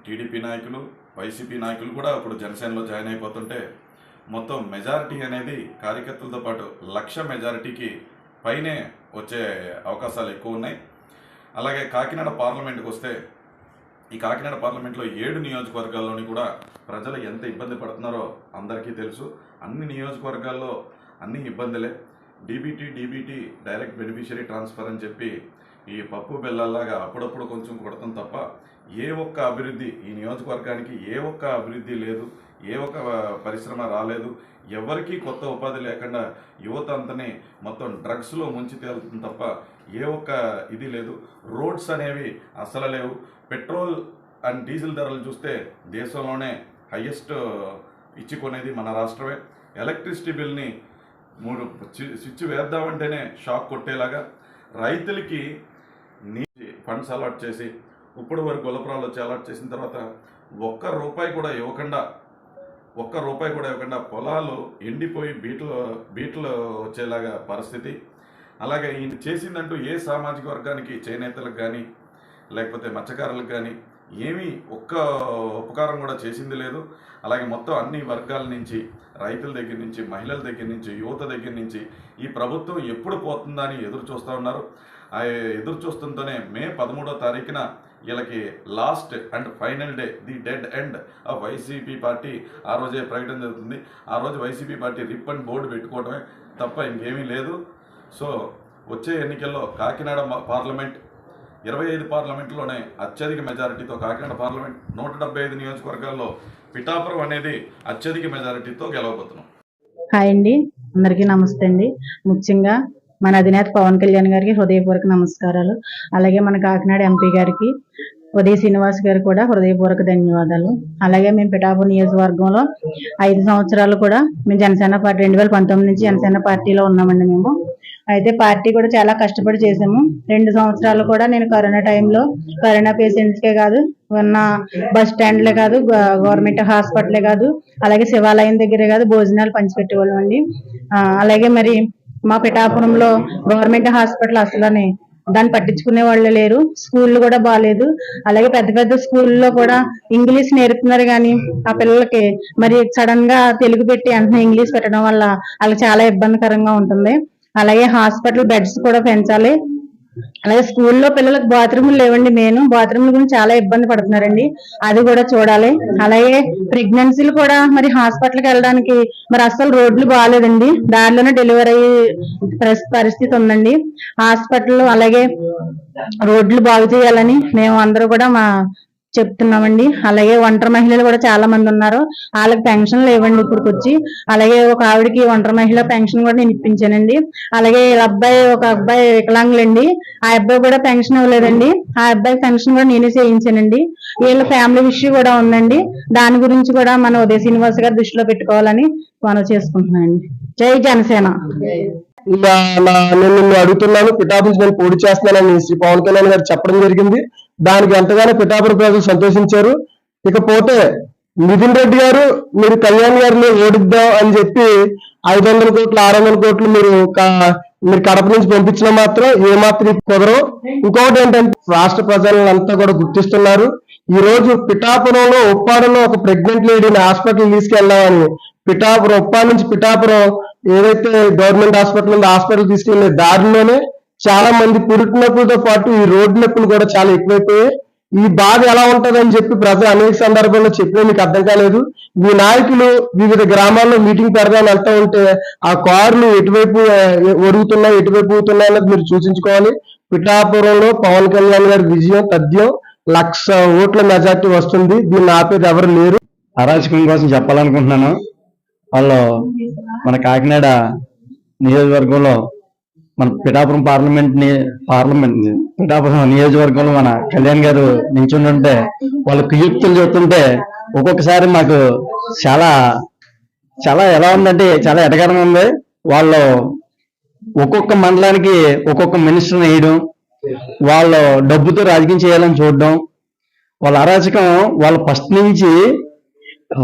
TDP నాయకులు, YCP నాయకులు కూడా ఇప్పుడు జనసేనలో జాయిన్ అయిపోతుంటే మొత్తం మెజారిటీ అనేది కార్యకర్తలతో పాటు 1,00,000 మెజారిటీకి పైనే వచ్చే అవకాశాలు ఎక్కువ ఉన్నాయి. అలాగే కాకినాడ పార్లమెంట్కి వస్తే ఈ కాకినాడ పార్లమెంట్లో 7 నియోజకవర్గాల్లోని కూడా ప్రజలు ఎంత ఇబ్బంది పడుతున్నారో అందరికీ తెలుసు. అన్ని నియోజకవర్గాల్లో అన్ని ఇబ్బందులే. డీబీటీ డైరెక్ట్ బెనిఫిషియరీ ట్రాన్స్ఫర్ అని చెప్పి ఈ పప్పు బెల్లల్లాగా అప్పుడప్పుడు కొంచెం కొడతాం తప్ప ఏ ఒక్క అభివృద్ధి ఈ నియోజకవర్గానికి ఏ ఒక్క అభివృద్ధి లేదు, ఏ ఒక్క పరిశ్రమ రాలేదు. ఎవరికీ కొత్త ఉపాధి లేకుండా యువత అంతనే మొత్తం డ్రగ్స్లో ముంచి తేలుతుంది తప్ప ఏ ఒక్క ఇది లేదు. రోడ్స్ అనేవి అసలు లేవు. పెట్రోల్ అండ్ డీజిల్ ధరలు చూస్తే దేశంలోనే హయ్యెస్ట్ ఇచ్చుకునేది మన రాష్ట్రమే. ఎలక్ట్రిసిటీ బిల్ని 3 స్విచ్ వేద్దామంటేనే షాక్ కొట్టేలాగా రైతులకి ఫండ్స్ అలాట్ చేసి ఇప్పుడు వరకు గొల్లపురాలు వచ్చి అలాట్ చేసిన తర్వాత ఒక్క రూపాయి కూడా ఇవ్వకుండా పొలాలు ఎండిపోయి బీట్లు వచ్చేలాగా పరిస్థితి. అలాగే ఈయన చేసిందంటూ ఏ సామాజిక వర్గానికి, చేనేతలకు కానీ లేకపోతే మత్స్యకారులకు కానీ ఏమీ ఒక్క ఉపకారం కూడా చేసింది లేదు. అలాగే మొత్తం అన్ని వర్గాల నుంచి, రైతుల దగ్గర నుంచి, మహిళల దగ్గర నుంచి, యువత దగ్గర నుంచి ఈ ప్రభుత్వం ఎప్పుడు పోతుందా అని ఎదురు చూస్తూ ఉన్నారు. ఆ ఎదురు చూస్తుంటేనే మే 13వ తారీఖున వీళ్ళకి last and final day, the dead end of YCP party ఆ రోజే ప్రకటన జరుగుతుంది. ఆ రోజు YCP party RIP and board పెట్టుకోవడమే తప్ప ఇంకేమీ లేదు. సో వచ్చే ఎన్నికల్లో కాకినాడ పార్లమెంట్ 25 పార్లమెంట్లోనే అత్యధిక మెజారిటీతో కాకినాడ పార్లమెంట్ 175 నియోజకవర్గాల్లో పిఠాపురం అనేది అత్యధిక మెజారిటీతో గెలవబోతున్నాం. హాయ్ అండి, అందరికీ నమస్తే అండి. ముఖ్యంగా మన అధినేత పవన్ కళ్యాణ్ గారికి హృదయపూర్వక నమస్కారాలు. అలాగే మన కాకినాడ ఎంపీ గారికి ఉదయ శ్రీనివాస్ గారు కూడా హృదయపూర్వక ధన్యవాదాలు. అలాగే మేము పిఠాపురం నియోజకవర్గంలో 5 సంవత్సరాలు కూడా మేము జనసేన పార్టీ 2019 నుంచి జనసేన పార్టీలో ఉన్నామండి. మేము అయితే పార్టీ కూడా చాలా కష్టపడి చేసాము. 2 సంవత్సరాలు కూడా నేను కరోనా టైంలో కరోనా పేషెంట్స్కే కాదు, ఉన్న బస్ స్టాండ్లే కాదు, గవర్నమెంట్ హాస్పిటలే కాదు, అలాగే శివాలయం దగ్గరే కాదు భోజనాలు పంచిపెట్టేవాళ్ళం అండి. అలాగే మరి మా పిఠాపురంలో గవర్నమెంట్ హాస్పిటల్ అసలని దాన్ని పట్టించుకునే వాళ్ళు లేరు. స్కూళ్ళు కూడా బాగాలేదు. అలాగే పెద్ద పెద్ద స్కూల్లో కూడా ఇంగ్లీష్ నేర్పుతున్నారు కానీ ఆ పిల్లలకి మరి సడన్ గా తెలుగు పెట్టి వెంటనే ఇంగ్లీష్ పెట్టడం వల్ల వాళ్ళకి చాలా ఇబ్బందికరంగా ఉంటుంది. అలాగే హాస్పిటల్ బెడ్స్ కూడా పెంచాలి. అలాగే స్కూల్లో పిల్లలకు బాత్రూమ్లు లేవండి. బాత్రూమ్ల గురించి చాలా ఇబ్బంది పడుతున్నారండి, అది కూడా చూడాలి. అలాగే ప్రెగ్నెన్సీలు కూడా మరి హాస్పిటల్కి వెళ్ళడానికి మరి అసలు రోడ్లు బాగాలేదండి, దారిలోనే డెలివరీ అయ్యే పరిస్థితి ఉందండి. హాస్పిటల్ అలాగే రోడ్లు బాగు చేయాలని మేము అందరూ కూడా చెప్తున్నామండి. అలాగే ఒంటరి మహిళలు కూడా చాలా మంది ఉన్నారు, వాళ్ళకి పెన్షన్లు ఇవ్వండి ఇప్పటికొచ్చి. అలాగే ఒక ఆవిడకి ఒంటరి మహిళ పెన్షన్ కూడా నేను ఇప్పించానండి. అలాగే ఒక అబ్బాయి వికలాంగులండి, ఆ అబ్బాయి కూడా పెన్షన్ ఇవ్వలేదండి, ఆ అబ్బాయి పెన్షన్ కూడా నేనే చేయించానండి. వీళ్ళ ఫ్యామిలీ ఇష్యూ కూడా ఉందండి, దాని గురించి కూడా మన ఉదయ శ్రీనివాస్ గారు దృష్టిలో పెట్టుకోవాలని మనం చేసుకుంటున్నానండి. జై జనసేన. నేను అడుగుతున్నాను, పిఠాపురం నేను పోటీ చేస్తున్నానని శ్రీ పవన్ కళ్యాణ్ గారు చెప్పడం జరిగింది. దానికి ఎంతగానో పిఠాపురం ప్రజలు సంతోషించారు. ఇకపోతే నితిన్ రెడ్డి గారు మీరు కళ్యాణ్ గారిని ఓడిద్దాం అని చెప్పి 500 కోట్లు 600 కోట్లు మీరు కడప నుంచి పంపించిన మాత్రం ఏమాత్రం కుదరవు. ఇంకొకటి ఏంటంటే రాష్ట్ర ప్రజలంతా కూడా గుర్తిస్తున్నారు. ఈ రోజు పిఠాపురంలో ఉప్పాడలో ఒక ప్రెగ్నెంట్ లేడీని హాస్పిటల్ తీసుకెళ్దామని ఉప్పాడ నుంచి పిఠాపురం ఏదైతే గవర్నమెంట్ హాస్పిటల్ ఉందో హాస్పిటల్ తీసుకెళ్లే దారిలోనే చాలా మంది పురిటి నొప్పులతో పాటు ఈ రోడ్డు నొప్పులు కూడా చాలా ఎక్కువైపోయాయి. ఈ బాధ ఎలా ఉంటదని చెప్పి ప్రజలు అనేక సందర్భాల్లో చెప్పినా మీకు అర్థం కాలేదు. ఈ నాయకులు వివిధ గ్రామాల్లో మీటింగ్ పెడదామని వెళ్తా ఉంటే ఆ కార్లు ఎటువైపు ఒరుగుతున్నాయి, ఎటువైపు పోతున్నాయి అన్నది మీరు సూచించుకోవాలి. పిఠాపురంలో పవన్ కళ్యాణ్ గారి విజయం తథ్యం, 1,00,000 ఓట్ల మెజార్టీ వస్తుంది. దీన్ని ఆపేది ఎవరు లేరు. అరాచకం కోసం చెప్పాలనుకుంటున్నాను. వాళ్ళు మన కాకినాడ నియోజకవర్గంలో మన పిఠాపురం పిఠాపురం నియోజకవర్గంలో మన కళ్యాణ్ గారు నిల్చుంటుంటే వాళ్ళ కుయుక్తులు చెబుతుంటే ఒక్కొక్కసారి మాకు చాలా చాలా ఎలా ఉందంటే చాలా ఎటకారంగా ఉంది. వాళ్ళు ఒక్కొక్క మండలానికి ఒక్కొక్క మినిస్టర్ని వేయడం, వాళ్ళు డబ్బుతో రాజకీయం చేయాలని చూడడం, వాళ్ళ అరాచకం వాళ్ళ ఫస్ట్ నుంచి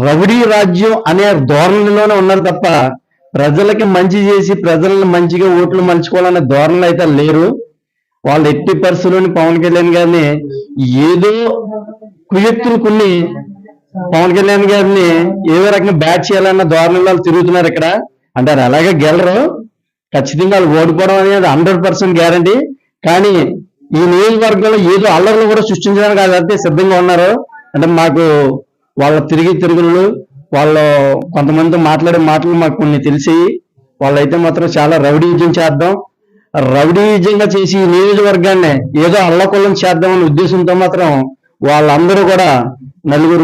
రౌడీ రాజ్యం అనే ధోరణిలోనే ఉన్నారు తప్ప ప్రజలకి మంచి చేసి ప్రజలను మంచిగా ఓట్లు మలుచుకోవాలనే ధోరణిలో అయితే లేరు. వాళ్ళు ఎట్టి పరిస్థితుల్లోని పవన్ కళ్యాణ్ గారిని ఏదో కుయుక్తులు కొన్ని పవన్ కళ్యాణ్ గారిని ఏదో రకంగా బ్యాట్ చేయాలన్న ధోరణిలో వాళ్ళు తిరుగుతున్నారు ఇక్కడ. అంటే అది అలాగే గెలరు, ఖచ్చితంగా వాళ్ళు ఓడిపోవడం అనేది 100% గ్యారంటీ. కానీ ఈ నియోజకవర్గంలో ఏదో అల్లర్లు కూడా సృష్టించడానికి అదంతే సిద్ధంగా ఉన్నారు. అంటే మాకు వాళ్ళ తిరుగుళ్ళు వాళ్ళు కొంతమందితో మాట్లాడే మాటలు మాకు కొన్ని తెలిసి, వాళ్ళైతే మాత్రం చాలా రౌడీజం చేద్దాం, రౌడీజంగా చేసి ఈ నియోజకవర్గాన్ని ఏదో అల్లకొల్లం చేద్దామనే ఉద్దేశంతో మాత్రం వాళ్ళందరూ కూడా నలుగురు